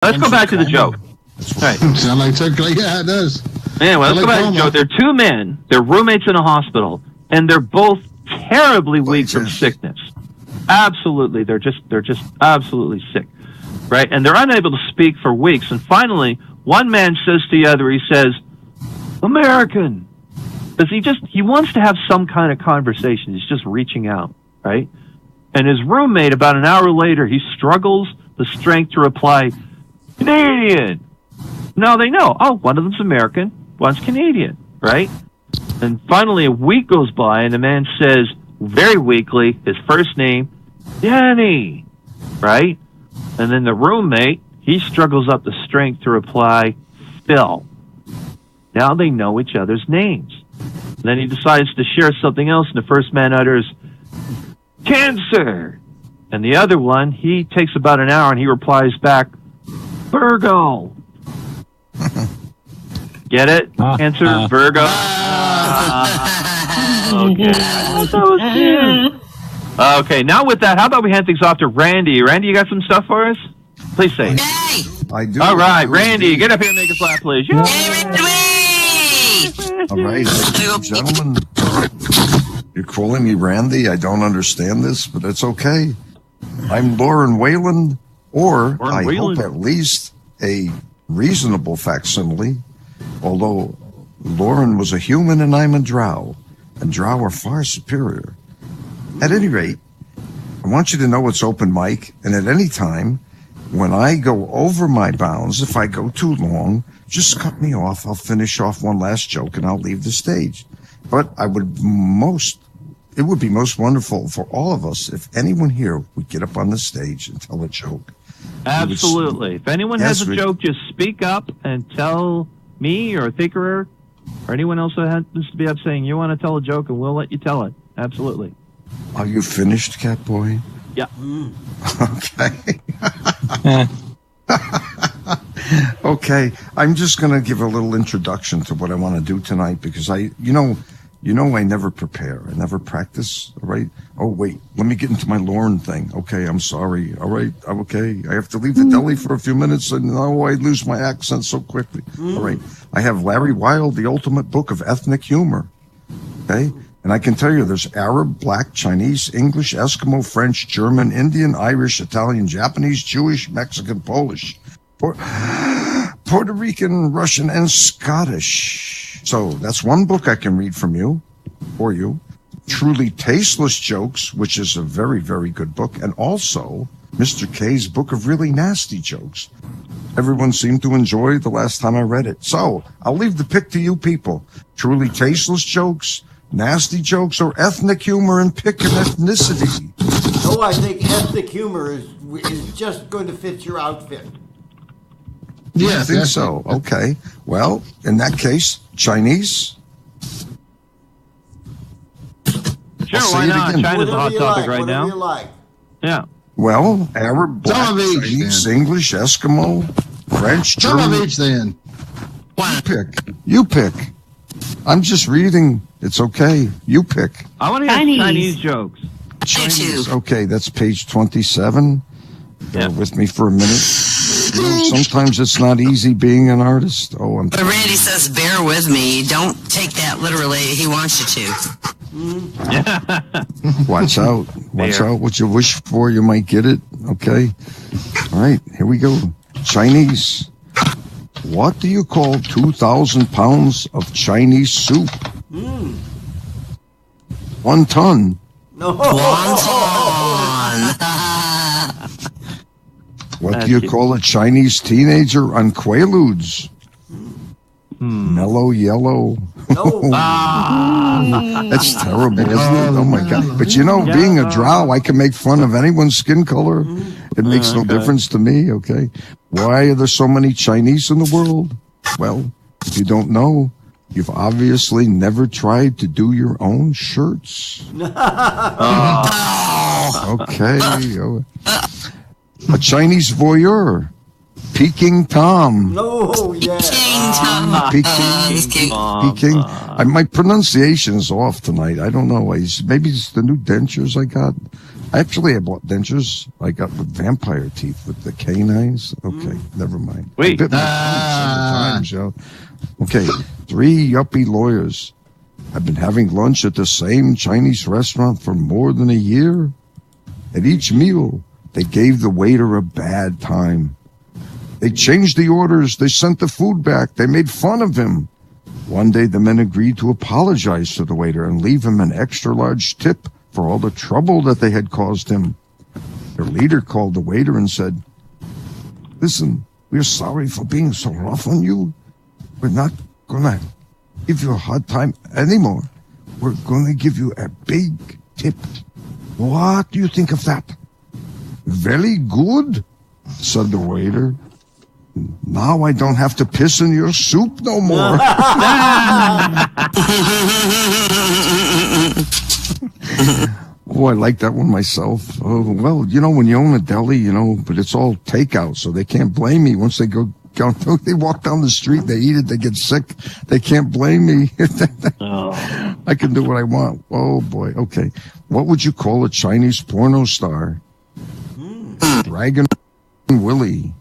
Let's go back to the joke. Right. Sound like turkey? Yeah, it does. Anyway, let's go back to the joke. There are two men. They're roommates in a hospital, and they're both terribly weak from sickness. Absolutely, they're just absolutely sick, right? And they're unable to speak for weeks. And finally, one man says to the other, he says, "American," because he wants to have some kind of conversation. He's just reaching out, right? And his roommate, about an hour later, he struggles the strength to reply, "Canadian." Now they know, oh, one of them's American, one's Canadian, right? And finally a week goes by and the man says, very weakly, his first name, Danny, right? And then the roommate, he struggles up the strength to reply, Phil. Now they know each other's names. And then he decides to share something else, and the first man utters, cancer. And the other one, he takes about an hour and he replies back, Virgo. Get it? Cancer, Virgo. Okay. Okay, now with that, how about we hand things off to Randy? Randy, you got some stuff for us? Please say it. I do. All right, Randy, get up here and make us laugh, please. All right, ladies and gentlemen, you're calling me Randy. I don't understand this, but it's okay. I'm Lauren Wayland, or I hope at least a reasonable facsimile, although Lauren was a human and I'm a drow, and drow are far superior. At any rate, I want you to know it's open mic, and at any time, when I go over my bounds, if I go too long, just cut me off. I'll finish off one last joke and I'll leave the stage. But it would be most wonderful for all of us if anyone here would get up on the stage and tell a joke. Absolutely. If anyone has a joke, just speak up and tell me or Thinkerer or anyone else that happens to be up saying you want to tell a joke, and we'll let you tell it. Absolutely. Are you finished, Catboy? Yeah. Okay. Okay. I'm just going to give a little introduction to what I want to do tonight, because I never prepare. I never practice. All right. Oh, wait. Let me get into my Lauren thing. Okay. I'm sorry. All right. I'm okay. I have to leave the deli for a few minutes, and I lose my accent so quickly. All right. I have Larry Wilde, The Ultimate Book of Ethnic Humor. Okay. And I can tell you there's Arab, Black, Chinese, English, Eskimo, French, German, Indian, Irish, Italian, Japanese, Jewish, Mexican, Polish, Puerto Rican, Russian, and Scottish. So that's one book I can read for you. Truly Tasteless Jokes, which is a very, very good book. And also Mr. K's Book of Really Nasty Jokes. Everyone seemed to enjoy the last time I read it. So I'll leave the pick to you people. Truly Tasteless Jokes, nasty jokes, or ethnic humor, and pick an ethnicity. Oh, I think ethnic humor is just going to fit your outfit. Yeah, I think so. Okay. Well, in that case, Chinese. Sure, why not? China's a hot topic right now. You like. Yeah. Well, Arab, Black, Chinese, English, Eskimo, French, German. Some of each, then. You pick. I'm just reading. It's okay. You pick. I want to hear Chinese jokes. Chinese. Okay, that's page 27. Bear with me for a minute. Sometimes it's not easy being an artist. But Randy says, bear with me. Don't take that literally. He wants you to. Watch out. Watch out what you wish for. You might get it. Okay. All right. Here we go. Chinese. What do you call 2,000 pounds of Chinese soup? 1 ton. No. 1 ton. What do you call a Chinese teenager on Quaaludes? Mellow yellow. No. That's terrible, isn't it? Oh my God. But being a drow, I can make fun of anyone's skin color. It makes no difference to me, okay? Why are there so many Chinese in the world? Well, if you don't know, you've obviously never tried to do your own shirts. Okay. A Chinese voyeur. Peking Tom. No, yeah. Peking. My pronunciation is off tonight. I don't know. Maybe it's the new dentures I got. Actually, I bought dentures. I got with vampire teeth with the canines. Okay, never mind. Wait. I bit my tongue several times, yo. Okay, 3 yuppie lawyers have been having lunch at the same Chinese restaurant for more than a year. At each meal, they gave the waiter a bad time. They changed the orders. They sent the food back. They made fun of him. One day, the men agreed to apologize to the waiter and leave him an extra large tip for all the trouble that they had caused him. Their leader called the waiter and said, "Listen, we're sorry for being so rough on you. We're not gonna give you a hard time anymore. We're gonna give you a big tip. What do you think of that?" "Very good," said the waiter. "Now I don't have to piss in your soup no more." Oh, I like that one myself. Oh, well, when you own a deli, but it's all takeout, so they can't blame me. Once they they walk down the street, they eat it, they get sick. They can't blame me. I can do what I want. Oh, boy. Okay. What would you call a Chinese porno star? Dragon Willie.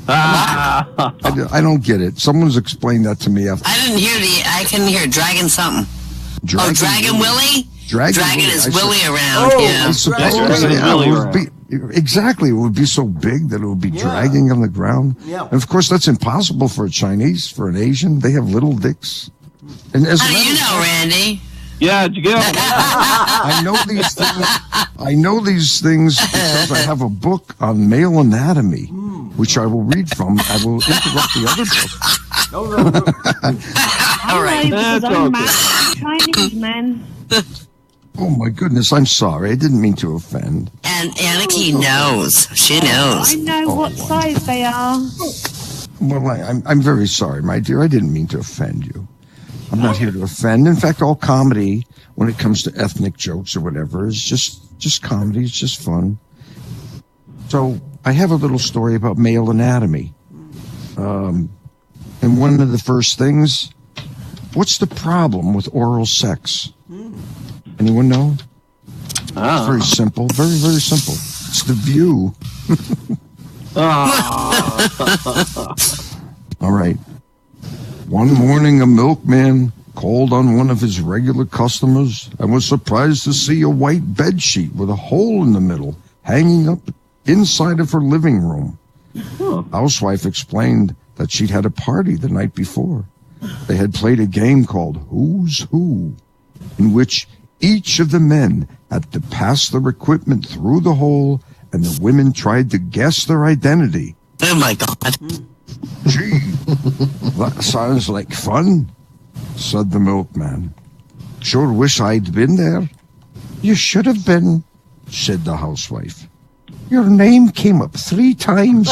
I don't get it. Someone's explained that to me after. I couldn't hear Dragon something. Dragon Willie? Dragon is Willie around. I suppose. Exactly. It would be so big that it would be dragging on the ground. Yeah. And of course, that's impossible for a Chinese, for an Asian. They have little dicks. And How do you know, Randy? Yeah, did you get it? I know these things because I have a book on male anatomy, which I will read from. I will interrupt the other book. All right. That's okay. Chinese men. Oh my goodness, I'm sorry. I didn't mean to offend. And Anarchy knows. She knows. I know what size they are. Well, I'm very sorry, my dear. I didn't mean to offend you. I'm not here to offend. In fact, all comedy, when it comes to ethnic jokes or whatever, is just comedy. It's just fun. So I have a little story about male anatomy. And one of the first things, what's the problem with oral sex? Anyone know? It's very simple. Very, very simple. It's the view. All right. One morning, a milkman called on one of his regular customers and was surprised to see a white bed sheet with a hole in the middle hanging up inside of her living room. Housewife explained that she'd had a party the night before. They had played a game called Who's Who, in which each of the men had to pass their equipment through the hole, and the women tried to guess their identity. Oh, my God. "Gee, that sounds like fun," said the milkman. "Sure wish I'd been there." "You should have been," said the housewife. "Your name came up 3 times."